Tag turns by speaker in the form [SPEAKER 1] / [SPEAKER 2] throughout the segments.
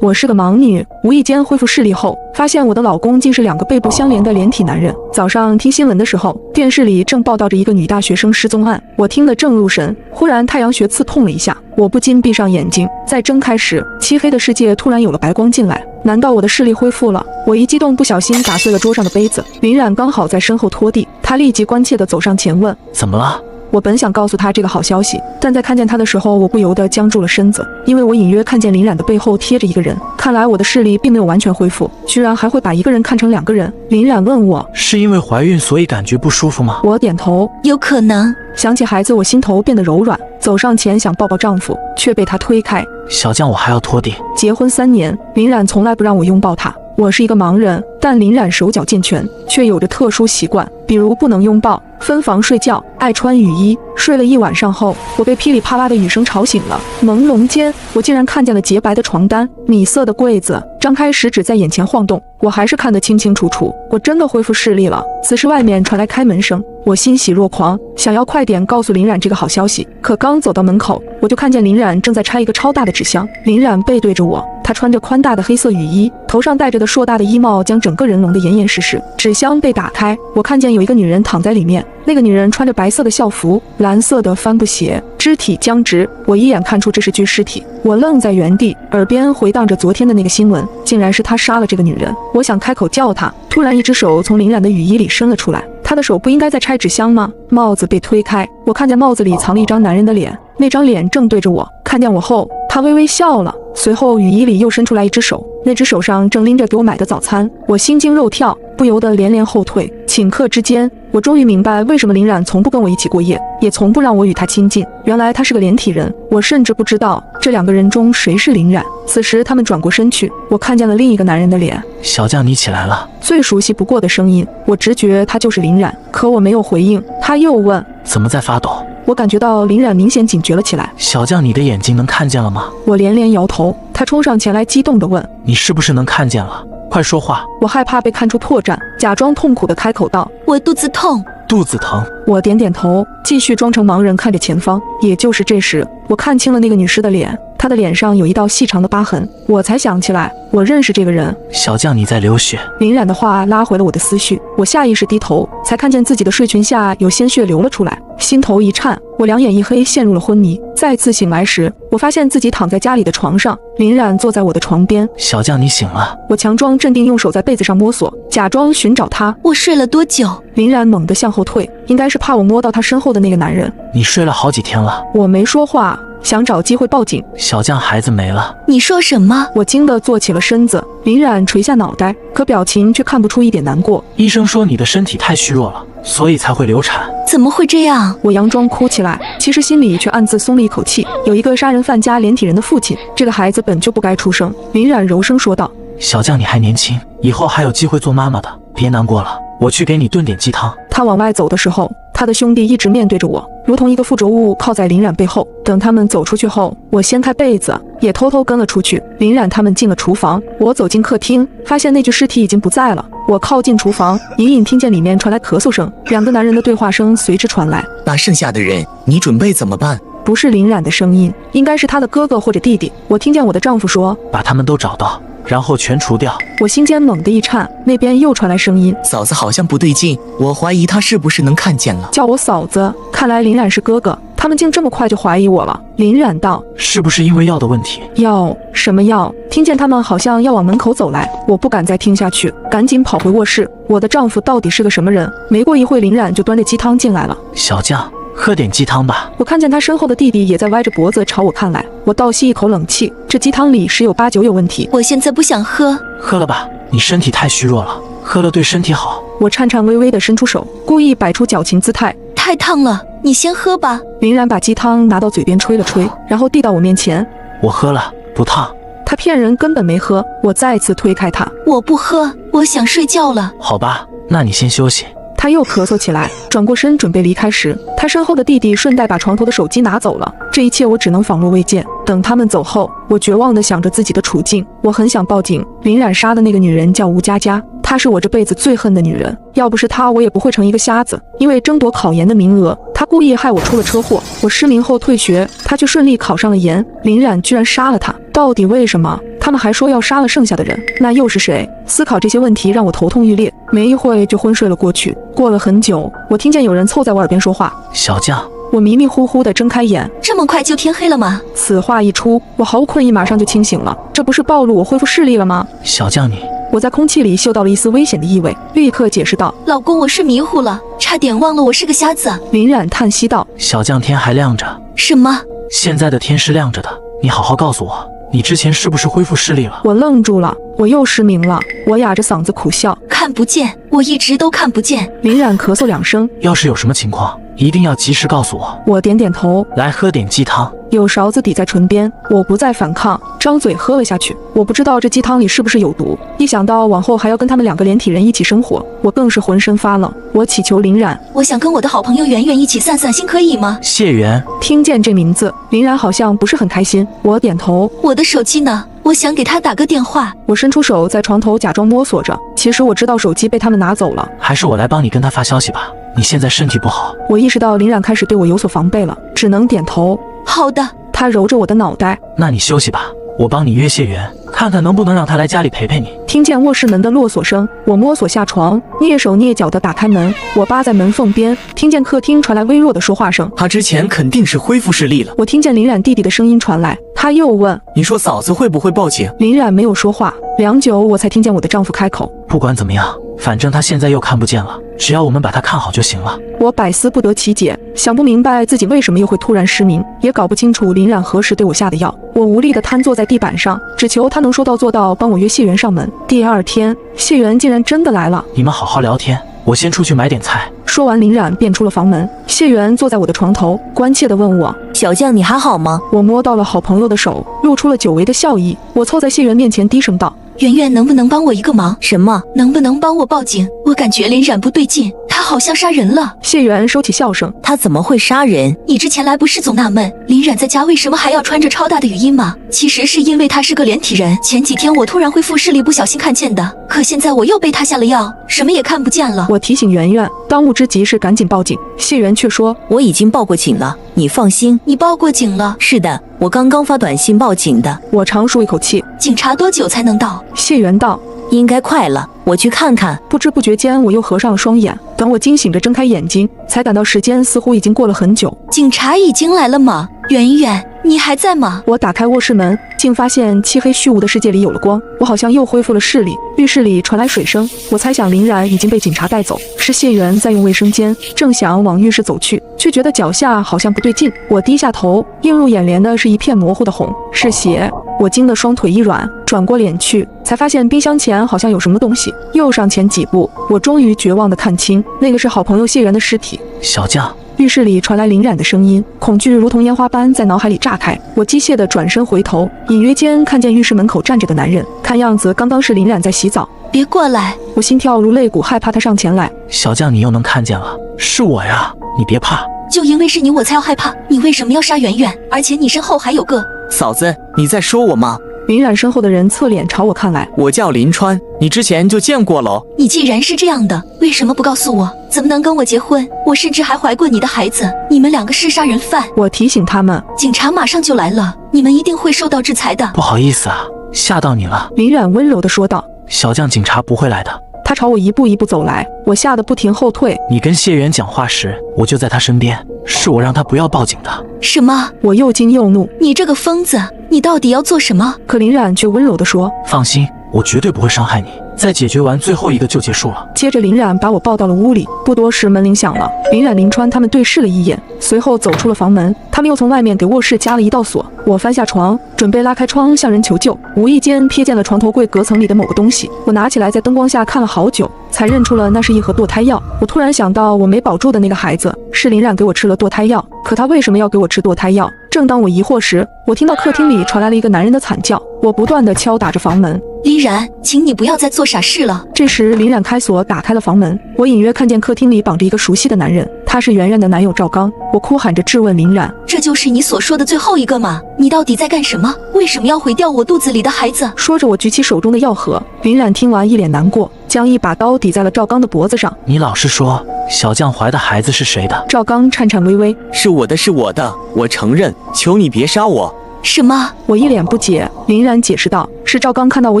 [SPEAKER 1] 我是个盲女，无意间恢复视力后，发现我的老公竟是2个背部相连的连体男人。早上听新闻的时候，电视里正报道着一个女大学生失踪案，我听得正入神，忽然太阳穴刺痛了一下，我不禁闭上眼睛，再睁开时，漆黑的世界突然有了白光进来。难道我的视力恢复了？我一激动，不小心打碎了桌上的杯子。林冉刚好在身后拖地，他立即关切地走上前问：
[SPEAKER 2] 怎么了？
[SPEAKER 1] 我本想告诉他这个好消息，但在看见他的时候，我不由得僵住了身子，因为我隐约看见林冉的背后贴着一个人。看来我的视力并没有完全恢复，居然还会把一个人看成2个人。林冉问我：
[SPEAKER 2] 是因为怀孕所以感觉不舒服吗？
[SPEAKER 1] 我点头，
[SPEAKER 3] 有可能。
[SPEAKER 1] 想起孩子，我心头变得柔软，走上前想抱抱丈夫，却被他推开。
[SPEAKER 2] 小将，我还要拖地。
[SPEAKER 1] 结婚3年，林冉从来不让我拥抱她。我是一个盲人，但林冉手脚健全，却有着特殊习惯，比如不能拥抱、分房睡觉、爱穿雨衣。睡了1晚上后，我被噼里啪啦的雨声吵醒了。朦胧间，我竟然看见了洁白的床单、米色的柜子，张开食指在眼前晃动，我还是看得清清楚楚。我真的恢复视力了。此时外面传来开门声，我欣喜若狂，想要快点告诉林冉这个好消息。可刚走到门口，我就看见林冉正在拆一个超大的纸箱。林冉背对着我，她穿着宽大的黑色雨衣，头上戴着的硕大的衣帽将整个人笼得严严实实。纸箱被打开，我看见有一个女人躺在里面，那个女人穿着白色的校服，蓝色的帆布鞋，肢体僵直。我一眼看出这是具尸体，我愣在原地，耳边回荡着昨天的那个新闻，竟然是他杀了这个女人。我想开口叫她，突然一只手从林冉的雨衣里伸了出来，她的手不应该在拆纸箱吗？帽子被推开，我看见帽子里藏了一张男人的脸，那张脸正对着我。看见我后，他微微笑了，随后雨衣里又伸出来一只手，那只手上正拎着给我买的早餐。我心惊肉跳，不由得连连后退。顷刻之间，我终于明白为什么林冉从不跟我一起过夜，也从不让我与他亲近。原来他是个连体人，我甚至不知道这2个人中谁是林冉。此时他们转过身去，我看见了另一个男人的脸。
[SPEAKER 2] 小将，你起来了。
[SPEAKER 1] 最熟悉不过的声音，我直觉他就是林冉，可我没有回应。他又问：
[SPEAKER 2] 怎么在发抖？
[SPEAKER 1] 我感觉到林冉明显警觉了起来。
[SPEAKER 2] 小将，你的眼睛能看见了吗？
[SPEAKER 1] 我连连摇头。他冲上前来，激动地问：
[SPEAKER 2] 你是不是能看见了？快说话。
[SPEAKER 1] 我害怕被看出破绽，假装痛苦地开口道：
[SPEAKER 3] 我肚子痛。
[SPEAKER 2] 肚子疼。
[SPEAKER 1] 我点点头，继续装成盲人看着前方。也就是这时，我看清了那个女尸的脸，她的脸上有一道细长的疤痕。我才想起来，我认识这个人。
[SPEAKER 2] 小将，你在流血。
[SPEAKER 1] 林冉的话拉回了我的思绪，我下意识低头，才看见自己的睡裙下有鲜血流了出来，心头一颤，我2眼一黑，陷入了昏迷。再次醒来时，我发现自己躺在家里的床上，林冉坐在我的床边。
[SPEAKER 2] 小将，你醒了。
[SPEAKER 1] 我强装镇定，用手在被子上摸索，假装寻找他。
[SPEAKER 3] 我睡了多久？
[SPEAKER 1] 林冉猛地向后退，应该是怕我摸到他身后的那个男人。
[SPEAKER 2] 你睡了好几天了。
[SPEAKER 1] 我没说话，想找机会报警。
[SPEAKER 2] 小将，孩子没了。
[SPEAKER 3] 你说什么？
[SPEAKER 1] 我惊得坐起了身子。林冉垂下脑袋，可表情却看不出一点难过。
[SPEAKER 2] 医生说你的身体太虚弱了，所以才会流产。
[SPEAKER 3] 怎么会这样？
[SPEAKER 1] 我佯装哭起来，其实心里却暗自松了一口气。有一个杀人犯加连体人的父亲，这个孩子本就不该出生。林冉柔声说道：
[SPEAKER 2] 小将，你还年轻，以后还有机会做妈妈的，别难过了，我去给你炖点鸡汤。
[SPEAKER 1] 他往外走的时候，他的兄弟一直面对着我，如同一个附着物靠在林冉背后。等他们走出去后，我掀开被子，也偷偷跟了出去。林冉他们进了厨房，我走进客厅，发现那具尸体已经不在了。我靠近厨房，隐隐听见里面传来咳嗽声，2个男人的对话声随之传来。
[SPEAKER 4] 那剩下的人，你准备怎么办？
[SPEAKER 1] 不是林冉的声音，应该是他的哥哥或者弟弟。我听见我的丈夫说：
[SPEAKER 2] 把他们都找到，然后全除掉。
[SPEAKER 1] 我心间猛地一颤，那边又传来声音：
[SPEAKER 4] 嫂子好像不对劲，我怀疑她是不是能看见了。
[SPEAKER 1] 叫我嫂子，看来林冉是哥哥，他们竟这么快就怀疑我了。林冉道：
[SPEAKER 2] 是不是因为药的问题？
[SPEAKER 1] 药？什么药？听见他们好像要往门口走来，我不敢再听下去，赶紧跑回卧室。我的丈夫到底是个什么人？没过一会，林冉就端着鸡汤进来了。
[SPEAKER 2] 小将，喝点鸡汤吧。
[SPEAKER 1] 我看见他身后的弟弟也在歪着脖子朝我看来，我倒吸一口冷气，这鸡汤里十有八九有问题。
[SPEAKER 3] 我现在不想喝。
[SPEAKER 2] 喝了吧，你身体太虚弱了，喝了对身体好。
[SPEAKER 1] 我颤颤巍巍地伸出手，故意摆出矫情姿态。
[SPEAKER 3] 太烫了，你先喝吧。
[SPEAKER 1] 林冉把鸡汤拿到嘴边吹了吹，然后递到我面前。
[SPEAKER 2] 我喝了，不烫。
[SPEAKER 1] 他骗人，根本没喝。我再次推开他。
[SPEAKER 3] 我不喝，我想睡觉了。
[SPEAKER 2] 好吧，那你先休息。
[SPEAKER 1] 他又咳嗽起来，转过身准备离开时，他身后的弟弟顺带把床头的手机拿走了。这一切我只能仿若未见。等他们走后，我绝望地想着自己的处境。我很想报警。林冉杀的那个女人叫吴佳佳，她她是我这辈子最恨的女人，要不是她，我也不会成一个瞎子。因为争夺考研的名额，她故意害我出了车祸。我失明后退学，她却顺利考上了研。林冉居然杀了她，到底为什么？他们还说要杀了剩下的人，那又是谁？思考这些问题让我头痛欲裂，没一会就昏睡了过去。过了很久，我听见有人凑在我耳边说话。
[SPEAKER 2] 小将，
[SPEAKER 1] 我迷迷糊糊地睁开眼，
[SPEAKER 3] 这么快就天黑了吗？
[SPEAKER 1] 此话一出，我毫无困意，马上就清醒了。这不是暴露我恢复视力了吗？
[SPEAKER 2] 小将你，
[SPEAKER 1] 我在空气里嗅到了一丝危险的意味，立刻解释道：
[SPEAKER 3] 老公，我是迷糊了，差点忘了我是个瞎子。
[SPEAKER 1] 林冉叹息道：
[SPEAKER 2] 小将天还亮着。
[SPEAKER 3] 什么？
[SPEAKER 2] 现在的天是亮着的，你好好告诉我，你之前是不是恢复视力了？
[SPEAKER 1] 我愣住了，我又失明了。我哑着嗓子苦笑，
[SPEAKER 3] 看不见，我一直都看不见。
[SPEAKER 1] 林冉咳嗽2声，
[SPEAKER 2] 要是有什么情况，一定要及时告诉我。
[SPEAKER 1] 我点点头，
[SPEAKER 2] 来喝点鸡汤。
[SPEAKER 1] 有勺子抵在唇边，我不再反抗，张嘴喝了下去。我不知道这鸡汤里是不是有毒，一想到往后还要跟他们2个连体人一起生活，我更是浑身发冷。我祈求林冉，
[SPEAKER 3] 我想跟我的好朋友圆圆一起散散心，可以吗？
[SPEAKER 2] 谢元。
[SPEAKER 1] 听见这名字，林冉好像不是很开心。我点头。
[SPEAKER 3] 我的手机呢？我想给他打个电话。
[SPEAKER 1] 我伸出手在床头假装摸索着，其实我知道手机被他们拿走了。
[SPEAKER 2] 还是我来帮你跟他发消息吧，你现在身体不好。
[SPEAKER 1] 我意识到林冉开始对我有所防备了，只能点头。
[SPEAKER 3] 好的。
[SPEAKER 1] 他揉着我的脑袋，
[SPEAKER 2] 那你休息吧，我帮你约谢元，看看能不能让他来家里陪陪你。
[SPEAKER 1] 听见卧室门的落锁声，我摸索下床，蹑手蹑脚地打开门。我扒在门缝边，听见客厅传来微弱的说话声。
[SPEAKER 4] 他之前肯定是恢复视力了。
[SPEAKER 1] 我听见林冉弟弟的声音传来，他又问：
[SPEAKER 4] 你说嫂子会不会报警？
[SPEAKER 1] 林冉没有说话，良久我才听见我的丈夫开口：
[SPEAKER 2] 不管怎么样，反正他现在又看不见了，只要我们把他看好就行了。
[SPEAKER 1] 我百思不得其解，想不明白自己为什么又会突然失明，也搞不清楚林冉何时对我下的药。我无力地瘫坐在地板上，只求他能说到做到，帮我约谢元上门。第2天，谢元竟然真的来了。
[SPEAKER 2] 你们好好聊天，我先出去买点菜。
[SPEAKER 1] 说完，林冉便出了房门。谢元坐在我的床头，关切地问我：
[SPEAKER 3] 小将，你还好吗？
[SPEAKER 1] 我摸到了好朋友的手，露出了久违的笑意。我凑在谢元面前低声道：
[SPEAKER 3] 圆圆，能不能帮我一个忙？
[SPEAKER 5] 什么？
[SPEAKER 3] 能不能帮我报警？我感觉林冉不对劲，他好像杀人了。
[SPEAKER 1] 谢元收起笑声：
[SPEAKER 5] 他怎么会杀人？
[SPEAKER 3] 你之前来不是总纳闷林冉在家为什么还要穿着超大的雨衣吗？其实是因为他是个连体人。前几天我突然恢复视力，不小心看见的，可现在我又被他下了药，什么也看不见了。
[SPEAKER 1] 我提醒圆圆，当务之急是赶紧报警。谢元却说：
[SPEAKER 5] 我已经报过警了，你放心。
[SPEAKER 3] 你报过警了？
[SPEAKER 5] 是的，我刚刚发短信报警的。
[SPEAKER 1] 我长舒一口气。
[SPEAKER 3] 警察多久才能到？
[SPEAKER 1] 谢元道：
[SPEAKER 5] 应该快了，我去看看。
[SPEAKER 1] 不知不觉间，我又合上了双眼。等我惊醒着睁开眼睛，才感到时间似乎已经过了很久。
[SPEAKER 3] 警察已经来了吗？圆圆，你还在吗？
[SPEAKER 1] 我打开卧室门，竟发现漆黑虚无的世界里有了光。我好像又恢复了视力。浴室里传来水声，我猜想林冉已经被警察带走，是谢元在用卫生间。正想往浴室走去，却觉得脚下好像不对劲。我低下头，映入眼帘的是一片模糊的红，是血。我惊得双腿一软，转过脸去，才发现冰箱前好像有什么东西。又上前几步，我终于绝望地看清，那个是好朋友谢元的尸体。
[SPEAKER 2] 小将。
[SPEAKER 1] 浴室里传来林冉的声音，恐惧如同烟花般在脑海里炸开。我机械地转身回头，隐约间看见浴室门口站着的男人，看样子刚刚是林冉在洗澡。
[SPEAKER 3] 别过来！
[SPEAKER 1] 我心跳如肋骨，害怕他上前来。
[SPEAKER 2] 小将，你又能看见了，是我呀，你别怕。
[SPEAKER 3] 就因为是你我才要害怕，你为什么要杀圆圆？而且你身后还有个……
[SPEAKER 4] 嫂子，你在说我吗？
[SPEAKER 1] 林冉身后的人侧脸朝我看来。
[SPEAKER 4] 我叫林川，你之前就见过了。
[SPEAKER 3] 你既然是这样的，为什么不告诉我？怎么能跟我结婚？我甚至还怀过你的孩子，你们2个是杀人犯。
[SPEAKER 1] 我提醒他们，
[SPEAKER 3] 警察马上就来了，你们一定会受到制裁的。
[SPEAKER 2] 不好意思啊，吓到你了。
[SPEAKER 1] 林冉温柔地说道。
[SPEAKER 2] 小将，警察不会来的。
[SPEAKER 1] 他朝我一步一步走来，我吓得不停后退。
[SPEAKER 2] 你跟谢元讲话时，我就在他身边，是我让他不要报警的。
[SPEAKER 3] 什么？
[SPEAKER 1] 我又惊又怒。
[SPEAKER 3] 你这个疯子，你到底要做什么？
[SPEAKER 1] 可林冉却温柔地说：
[SPEAKER 2] 放心，我绝对不会伤害你，再解决完最后一个就结束了。
[SPEAKER 1] 接着林冉把我抱到了屋里，不多时门铃响了。林冉、林川他们对视了一眼，随后走出了房门。他们又从外面给卧室加了一道锁。我翻下床，准备拉开窗向人求救，无意间瞥见了床头柜隔层里的某个东西。我拿起来在灯光下看了好久，才认出了那是一盒堕胎药。我突然想到，我没保住的那个孩子是林冉给我吃了堕胎药，可他为什么要给我吃堕胎药？正当我疑惑时，我听到客厅里传来了一个男人的惨叫。我不断地敲打着房门。
[SPEAKER 3] 林冉，请你不要再做傻事了。
[SPEAKER 1] 这时林冉开锁打开了房门，我隐约看见客厅里绑着一个熟悉的男人，他是圆圆的男友赵刚。我哭喊着质问林冉：
[SPEAKER 3] 这就是你所说的最后一个吗？你到底在干什么？为什么要毁掉我肚子里的孩子？
[SPEAKER 1] 说着我举起手中的药盒。林冉听完一脸难过，将一把刀抵在了赵刚的脖子上。
[SPEAKER 2] 你老实说，小将怀的孩子是谁的？
[SPEAKER 1] 赵刚颤颤巍巍，
[SPEAKER 4] 是我的，是我的，我承认，求你别杀我。
[SPEAKER 3] 什么？
[SPEAKER 1] 我一脸不解。林然解释道，是赵刚看到我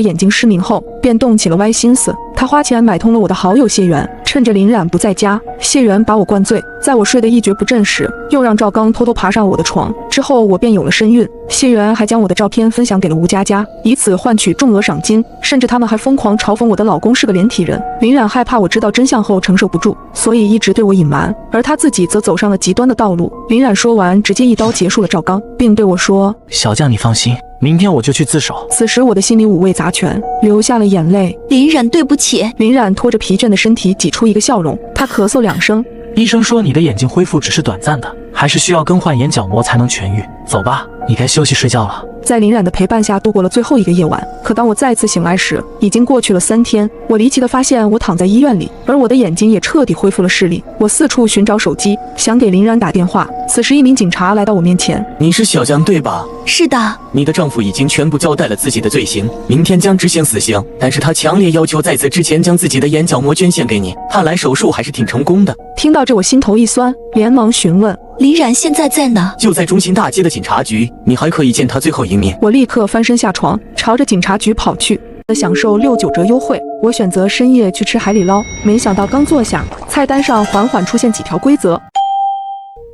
[SPEAKER 1] 眼睛失明后，便动起了歪心思。他花钱买通了我的好友谢元，趁着林冉不在家，谢元把我灌醉，在我睡得一蹶不振时，又让赵刚偷偷爬上我的床。之后我便有了身孕。谢元还将我的照片分享给了吴佳佳，以此换取重额赏金，甚至他们还疯狂嘲讽我的老公是个连体人。林冉害怕我知道真相后承受不住，所以一直对我隐瞒，而他自己则走上了极端的道路。林冉说完，直接一刀结束了赵刚，并对我说：“
[SPEAKER 2] 小将你放心，明天我就去自首。”
[SPEAKER 1] 此时我的心里五味杂全，流下了眼泪。
[SPEAKER 3] 林冉，对不起。
[SPEAKER 1] 林冉拖着疲倦的身体挤出一个笑容，他咳嗽2声。
[SPEAKER 2] 医生说你的眼睛恢复只是短暂的，还是需要更换眼角膜才能痊愈。走吧，你该休息睡觉了。
[SPEAKER 1] 在林冉的陪伴下度过了最后一个夜晚，可当我再次醒来时，已经过去了3天。我离奇地发现我躺在医院里，而我的眼睛也彻底恢复了视力。我四处寻找手机，想给林冉打电话。此时一名警察来到我面前。
[SPEAKER 4] 你是小将对吧？
[SPEAKER 3] 是的。
[SPEAKER 4] 你的丈夫已经全部交代了自己的罪行，明天将执行死刑，但是他强烈要求在此之前将自己的眼角膜捐献给你，看来手术还是挺成功的。
[SPEAKER 1] 听到这我心头一酸，连忙询问
[SPEAKER 3] 林冉现在在哪？
[SPEAKER 4] 就在中心大街的警察局，你还可以见他最后一面。
[SPEAKER 1] 我立刻翻身下床，朝着警察局跑去。享受69折优惠，我选择深夜去吃海底捞，没想到刚坐下，菜单上缓缓出现几条规则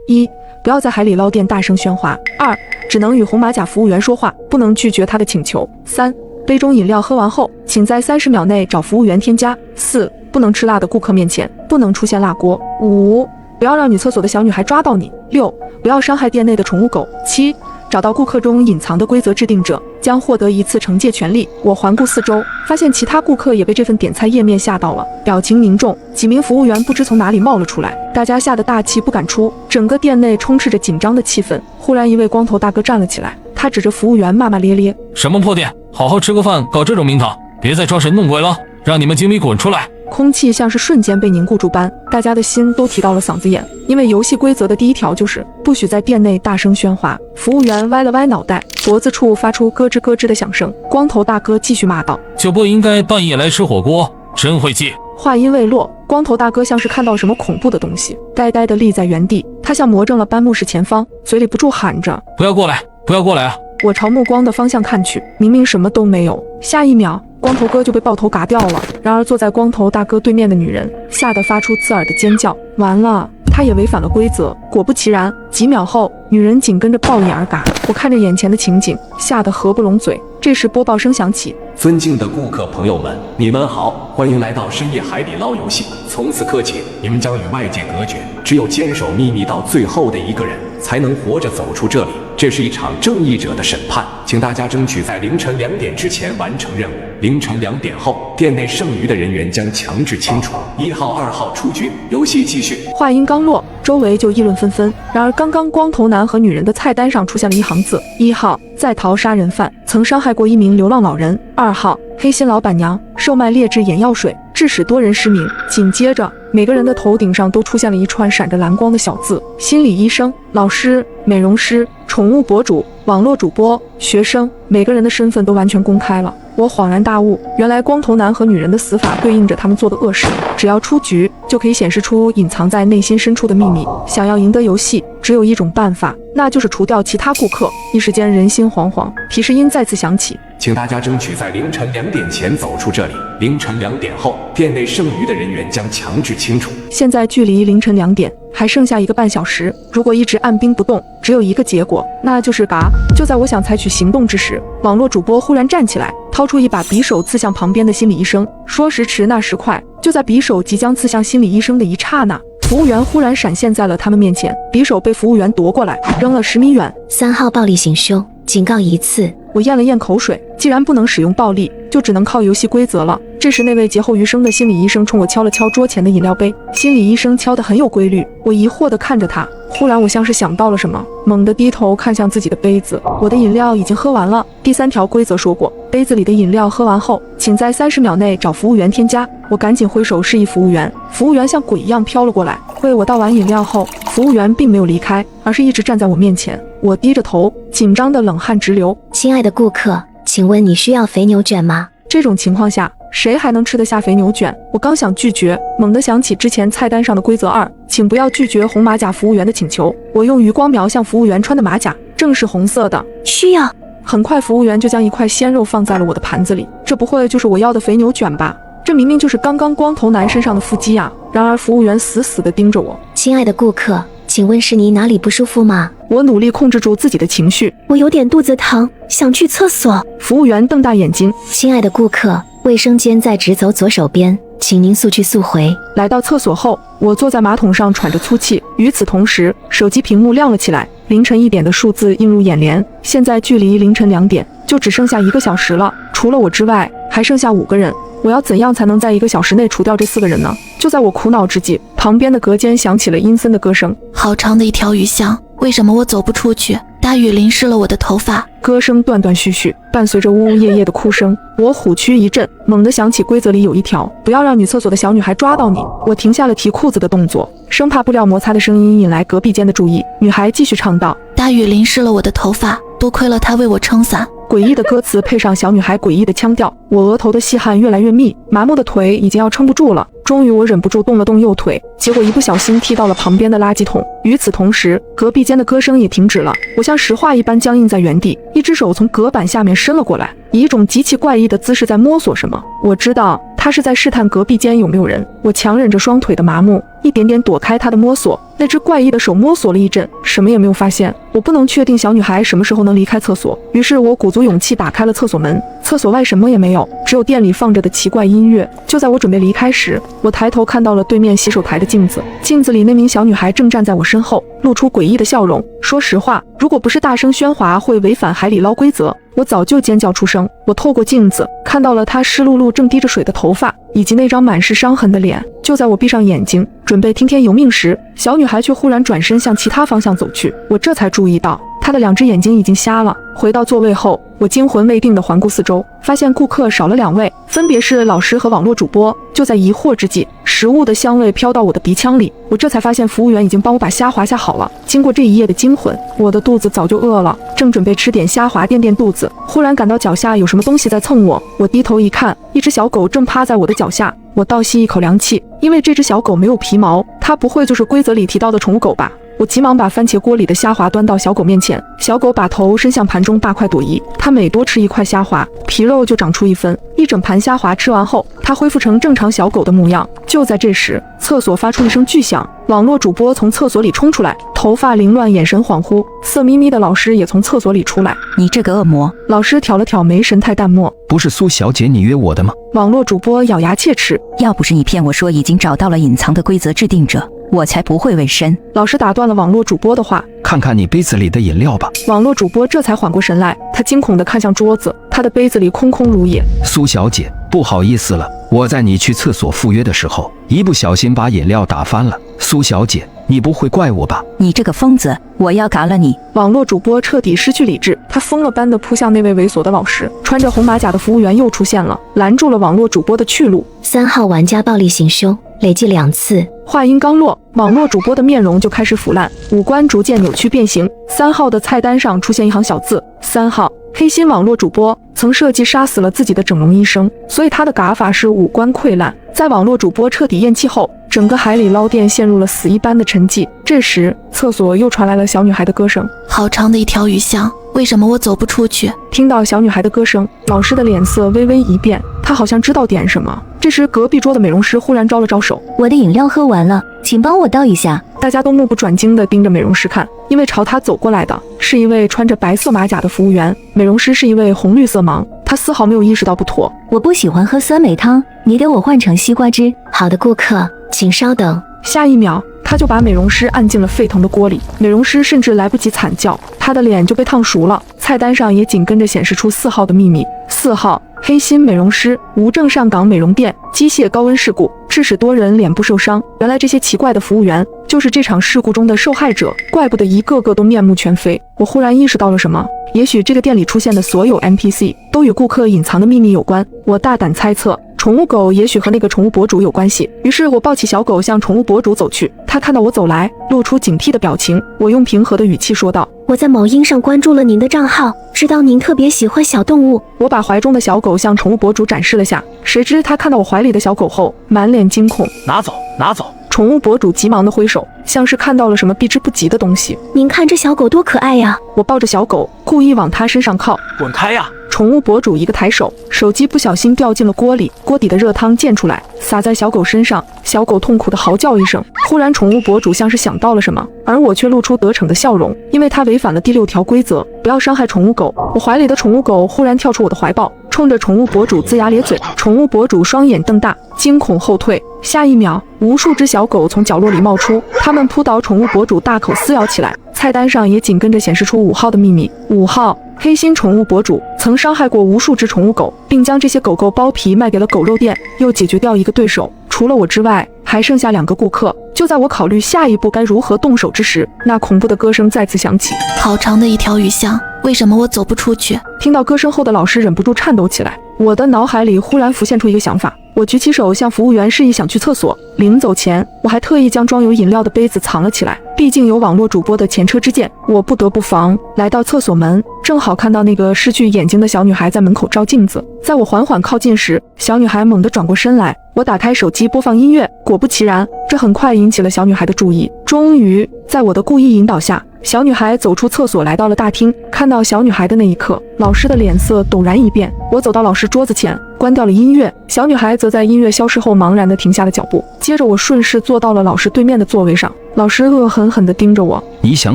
[SPEAKER 1] ：1. 不要在海底捞店大声喧哗；2. 只能与红马甲服务员说话，不能拒绝他的请求；3. 杯中饮料喝完后，请在30秒内找服务员添加；4. 不能吃辣的顾客面前不能出现辣锅；5. 不要让女厕所的小女孩抓到你；6. 不要伤害店内的宠物狗；7. 找到顾客中隐藏的规则制定者，将获得1次惩戒权利。我环顾四周，发现其他顾客也被这份点菜页面吓到了，表情凝重。几名服务员不知从哪里冒了出来，大家吓得大气不敢出，整个店内充斥着紧张的气氛。忽然一位光头大哥站了起来，他指着服务员骂骂咧咧：“
[SPEAKER 6] 什么破店，好好吃个饭搞这种名堂，别再装神弄鬼了，让你们经理滚出来！”
[SPEAKER 1] 空气像是瞬间被凝固住般，大家的心都提到了嗓子眼。因为游戏规则的第1条就是不许在店内大声喧哗。服务员歪了歪脑袋，脖子处发出咯吱咯吱的响声。光头大哥继续骂道：“
[SPEAKER 6] 就不应该半夜来吃火锅，真晦气！”
[SPEAKER 1] 话音未落，光头大哥像是看到什么恐怖的东西，呆呆地立在原地。他像魔怔了般目视前方，嘴里不住喊着：“
[SPEAKER 6] 不要过来，不要过来啊！”
[SPEAKER 1] 我朝目光的方向看去，明明什么都没有。下一秒，光头哥就被爆头嘎掉了。然而坐在光头大哥对面的女人吓得发出刺耳的尖叫。完了，他也违反了规则。果不其然，几秒后，女人紧跟着爆眼而嘎。我看着眼前的情景，吓得合不拢嘴。这时播报声响起：“
[SPEAKER 7] 尊敬的顾客朋友们，你们好，欢迎来到深夜海底捞游戏。从此刻起，你们将与外界隔绝，只有坚守秘密到最后的一个人，才能活着走出这里。这是一场正义者的审判，请大家争取在凌晨2点之前完成任务。凌晨2点后，店内剩余的人员将强制清除。1号、2号出局，游戏继续。”
[SPEAKER 1] 话音刚落，周围就议论纷纷。然而，刚刚光头男和女人的菜单上出现了一行字：1号在逃杀人犯，曾伤害过1名流浪老人；2号黑心老板娘，售卖劣质眼药水，致使多人失明。紧接着，每个人的头顶上都出现了一串闪着蓝光的小字：心理医生、老师、美容师、宠物博主、网络主播、学生，每个人的身份都完全公开了。我恍然大悟，原来光头男和女人的死法对应着他们做的恶事。只要出局，就可以显示出隐藏在内心深处的秘密。想要赢得游戏，只有一种办法，那就是除掉其他顾客。一时间人心惶惶，提示音再次响起：“
[SPEAKER 7] 请大家争取在凌晨2点前走出这里。凌晨2点后，店内剩余的人员将强制清除。”
[SPEAKER 1] 现在距离凌晨2点还剩下1个半小时，如果一直按兵不动，只有一个结果，那就是嘎。就在我想采取行动之时，网络主播忽然站起来，掏出一把匕首刺向旁边的心理医生。说时迟，那时快，就在匕首即将刺向心理医生的一刹那，服务员忽然闪现在了他们面前，匕首被服务员夺过来，扔了10米远。
[SPEAKER 8] 3号暴力行凶，警告1次。
[SPEAKER 1] 我咽了咽口水，既然不能使用暴力，就只能靠游戏规则了。这时，那位劫后余生的心理医生冲我敲了敲桌前的饮料杯。心理医生敲得很有规律，我疑惑地看着他。忽然，我像是想到了什么，猛地低头看向自己的杯子，我的饮料已经喝完了。第3条规则说过，杯子里的饮料喝完后，请在30秒内找服务员添加。我赶紧挥手示意服务员，服务员像鬼一样飘了过来，为我倒完饮料后，服务员并没有离开，而是一直站在我面前。我低着头，紧张的冷汗直流。
[SPEAKER 8] 亲爱的顾客，请问你需要肥牛卷吗？
[SPEAKER 1] 这种情况下，谁还能吃得下肥牛卷？我刚想拒绝，猛地想起之前菜单上的规则2，请不要拒绝红马甲服务员的请求。我用余光瞄向服务员穿的马甲，正是红色的。
[SPEAKER 3] 需要。
[SPEAKER 1] 很快，服务员就将一块鲜肉放在了我的盘子里。这不会就是我要的肥牛卷吧？这明明就是刚刚光头男身上的腹肌啊！然而服务员死死地盯着我。
[SPEAKER 8] 亲爱的顾客，请问是你哪里不舒服吗？
[SPEAKER 1] 我努力控制住自己的情绪。
[SPEAKER 8] 我有点肚子疼，想去厕所。
[SPEAKER 1] 服务员瞪大眼睛。
[SPEAKER 8] 亲爱的顾客，卫生间在直走左手边，请您速去速回。
[SPEAKER 1] 来到厕所后，我坐在马桶上喘着粗气。与此同时，手机屏幕亮了起来，凌晨1点的数字映入眼帘。现在距离凌晨2点就只剩下1个小时了，除了我之外，还剩下5个人。我要怎样才能在1个小时内除掉这4个人呢？就在我苦恼之际，旁边的隔间响起了阴森的歌声。
[SPEAKER 3] 好长的一条鱼巷，为什么我走不出去？大雨淋湿了我的头发。
[SPEAKER 1] 歌声断断续续，伴随着呜呜咽咽的哭声。我虎躯一震，猛地想起规则里有一条，不要让女厕所的小女孩抓到你。我停下了提裤子的动作，生怕布料摩擦的声音引来隔壁间的注意。女孩继续唱道：
[SPEAKER 3] 大雨淋湿了我的头发，多亏了他为我撑伞。
[SPEAKER 1] 诡异的歌词配上小女孩诡异的腔调，我额头的细汗越来越密，麻木的腿已经要撑不住了。终于我忍不住动了动右腿，结果一不小心踢到了旁边的垃圾桶。与此同时，隔壁间的歌声也停止了。我像石化一般僵硬在原地，一只手从隔板下面伸了过来，以一种极其怪异的姿势在摸索什么。我知道他是在试探隔壁间有没有人。我强忍着双腿的麻木，一点点躲开他的摸索。那只怪异的手摸索了一阵，什么也没有发现。我不能确定小女孩什么时候能离开厕所，于是我鼓足勇气打开了厕所门。厕所外什么也没有，只有店里放着的奇怪音乐。就在我准备离开时，我抬头看到了对面洗手台的镜子，镜子里那名小女孩正站在我身后，露出诡异的笑容。说实话，如果不是大声喧哗会违反海底捞规则，我早就尖叫出声。我透过镜子看到了她湿漉漉正滴着水的头发，以及那张满是伤痕的脸。就在我闭上眼睛准备听天由命时，小女孩却忽然转身向其他方向走去。我这才注意到她的2只眼睛已经瞎了。回到座位后，我惊魂未定地环顾四周，发现顾客少了2位，分别是老师和网络主播。就在疑惑之际，食物的香味飘到我的鼻腔里，我这才发现服务员已经帮我把虾滑下好了。经过这一夜的惊魂，我的肚子早就饿了，正准备吃点虾滑垫垫肚子，忽然感到脚下有什么东西在蹭我。我低头一看，一只小狗正趴在我的脚下。我倒吸一口凉气，因为这只小狗没有皮毛，它不会就是规则里提到的宠物狗吧？我急忙把番茄锅里的虾滑端到小狗面前，小狗把头伸向盘中大快朵颐。它每多吃1块虾滑，皮肉就长出1分。一整盘虾滑吃完后，它恢复成正常小狗的模样。就在这时，厕所发出一声巨响，网络主播从厕所里冲出来，头发凌乱，眼神恍惚。色眯眯的老师也从厕所里出来。
[SPEAKER 5] 你这个恶魔！
[SPEAKER 1] 老师挑了挑眉，神态淡漠。
[SPEAKER 9] 不是苏小姐你约我的吗？
[SPEAKER 1] 网络主播咬牙切齿。
[SPEAKER 5] 要不是你骗我说已经找到了隐藏的规则制定者，我才不会委身。
[SPEAKER 1] 老师打断了网络主播的话。
[SPEAKER 9] 看看你杯子里的饮料吧。
[SPEAKER 1] 网络主播这才缓过神来，他惊恐地看向桌子，他的杯子里空空如也。
[SPEAKER 9] 苏小姐，不好意思了，我在你去厕所赴约的时候，一不小心把饮料打翻了。苏小姐，你不会怪我吧？
[SPEAKER 5] 你这个疯子，我要嘎了你！
[SPEAKER 1] 网络主播彻底失去理智，他疯了般地扑向那位猥琐的老师。穿着红马甲的服务员又出现了，拦住了网络主播的去路。
[SPEAKER 8] 3号玩家暴力行凶，累计2次。
[SPEAKER 1] 话音刚落，网络主播的面容就开始腐烂，五官逐渐扭曲变形。3号的菜单上出现一行小字：3号。黑心网络主播曾设计杀死了自己的整容医生，所以他的嘎法是五官溃烂。在网络主播彻底咽气后，整个海底捞店陷入了死一般的沉寂。这时，厕所又传来了小女孩的歌声。
[SPEAKER 3] 好长的一条鱼巷，为什么我走不出去？
[SPEAKER 1] 听到小女孩的歌声，老师的脸色微微一变，他好像知道点什么。这时，隔壁桌的美容师忽然招了招手：“
[SPEAKER 8] 我的饮料喝完了，请帮我倒一下。”
[SPEAKER 1] 大家都目不转睛地盯着美容师看，因为朝他走过来的是一位穿着白色马甲的服务员，美容师是一位红绿色盲，他丝毫没有意识到不妥。
[SPEAKER 8] 我不喜欢喝酸梅汤，你给我换成西瓜汁。好的，顾客，请稍等。
[SPEAKER 1] 下一秒，他就把美容师按进了沸腾的锅里，美容师甚至来不及惨叫，他的脸就被烫熟了。菜单上也紧跟着显示出4号的秘密：4号黑心美容师，无证上岗美容店，机械高温事故，致使多人脸部受伤。原来这些奇怪的服务员就是这场事故中的受害者，怪不得一个个都面目全非。我忽然意识到了什么，也许这个店里出现的所有 NPC 都与顾客隐藏的秘密有关。我大胆猜测，宠物狗也许和那个宠物博主有关系，于是我抱起小狗向宠物博主走去。他看到我走来，露出警惕的表情。我用平和的语气说道：
[SPEAKER 8] 我在某音上关注了您的账号，知道您特别喜欢小动物。
[SPEAKER 1] 我把怀中的小狗向宠物博主展示了下，谁知他看到我怀里的小狗后，满脸惊恐。
[SPEAKER 2] 拿走，拿走！
[SPEAKER 1] 宠物博主急忙的挥手，像是看到了什么避之不及的东西。
[SPEAKER 8] 您看这小狗多可爱呀！
[SPEAKER 1] 我抱着小狗，故意往它身上靠。
[SPEAKER 2] 滚开呀！
[SPEAKER 1] 宠物博主一个抬手，手机不小心掉进了锅里，锅底的热汤溅出来，洒在小狗身上。小狗痛苦的嚎叫一声。忽然，宠物博主像是想到了什么，而我却露出得逞的笑容，因为他违反了第6条规则，不要伤害宠物狗。我怀里的宠物狗忽然跳出我的怀抱，冲着宠物博主龇牙咧嘴。宠物博主双眼瞪大，惊恐后退。下一秒，无数只小狗从角落里冒出，它们扑倒宠物博主，大口撕咬起来。菜单上也紧跟着显示出5号的秘密。5号，黑心宠物博主曾伤害过无数只宠物狗，并将这些狗狗剥皮卖给了狗肉店，又解决掉一个对手。除了我之外，还剩下2个顾客。就在我考虑下一步该如何动手之时，那恐怖的歌声再次响起。
[SPEAKER 3] 好长的一条鱼巷，为什么我走不出去？
[SPEAKER 1] 听到歌声后的老师忍不住颤抖起来。我的脑海里忽然浮现出一个想法，我举起手向服务员示意想去厕所。临走前，我还特意将装有饮料的杯子藏了起来，毕竟有网络主播的前车之鉴，我不得不防。来到厕所门，正好看到那个失去眼睛的小女孩在门口照镜子。在我缓缓靠近时，小女孩猛地转过身来。我打开手机播放音乐，果不其然，这很快引起了小女孩的注意。终于，在我的故意引导下，小女孩走出厕所，来到了大厅。看到小女孩的那一刻，老师的脸色陡然一变。我走到老师桌子前，关掉了音乐。小女孩则在音乐消失后茫然地停下了脚步。接着我顺势坐到了老师对面的座位上。老师恶狠狠地盯着我：
[SPEAKER 9] 你想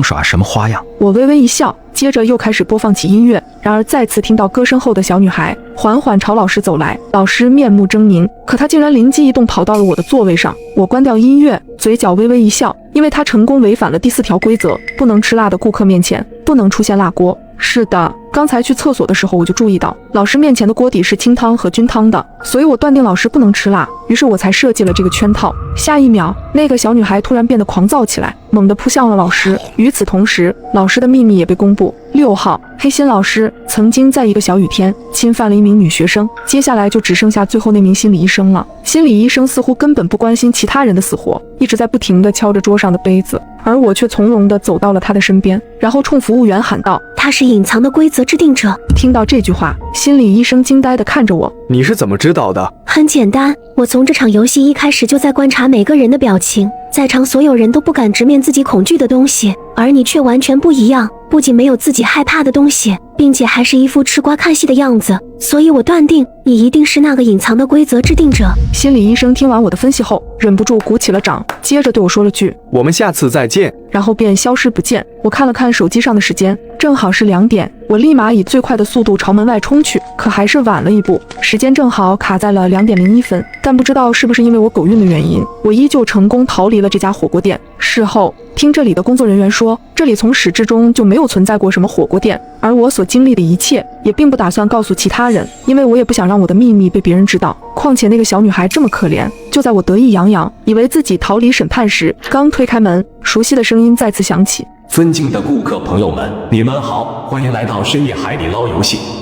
[SPEAKER 9] 耍什么花样？
[SPEAKER 1] 我微微一笑，接着又开始播放起音乐。然而再次听到歌声后的小女孩缓缓朝老师走来。老师面目狰狞，可她竟然灵机一动跑到了我的座位上。我关掉音乐，嘴角微微一笑，因为她成功违反了第4条规则，不能吃辣的顾客面前不能出现辣锅。是的，刚才去厕所的时候我就注意到老师面前的锅底是清汤和菌汤的，所以我断定老师不能吃辣，于是我才设计了这个圈套。下一秒，那个小女孩突然变得狂躁起来，猛地扑向了老师。与此同时，老师的秘密也被公布。6号，黑心老师曾经在一个小雨天侵犯了一名女学生，接下来就只剩下最后那名心理医生了。心理医生似乎根本不关心其他人的死活，一直在不停地敲着桌上的杯子，而我却从容地走到了他的身边，然后冲服务员喊道：
[SPEAKER 8] 他是隐藏的规则制定者。
[SPEAKER 1] 听到这句话，心理医生惊呆地看着我：
[SPEAKER 10] 你是怎么知道的？
[SPEAKER 8] 很简单，我从这场游戏一开始就在观察每个人的表情，在场所有人都不敢直面自己恐惧的东西，而你却完全不一样，不仅没有自己害怕的东西，并且还是一副吃瓜看戏的样子，所以我断定你一定是那个隐藏的规则制定者。
[SPEAKER 1] 心理医生听完我的分析后，忍不住鼓起了掌，接着对我说了句：
[SPEAKER 10] 我们下次再见，
[SPEAKER 1] 然后便消失不见。我看了看手机上的时间，正好是2点，我立马以最快的速度朝门外冲去，可还是晚了一步，时间正好卡在了2点01分。但不知道是不是因为我狗运的原因，我依旧成功逃离了这家火锅店。事后听这里的工作人员说，这里从始至终就没有存在过什么火锅店，而我所经历的一切也并不打算告诉其他人，因为我也不想让我的秘密被别人知道。况且那个小女孩这么可怜。就在我得意洋洋，以为自己逃离审判时，刚推开门，熟悉的声音再次响起：
[SPEAKER 7] 尊敬的顾客朋友们，你们好，欢迎来到深夜海底捞游戏。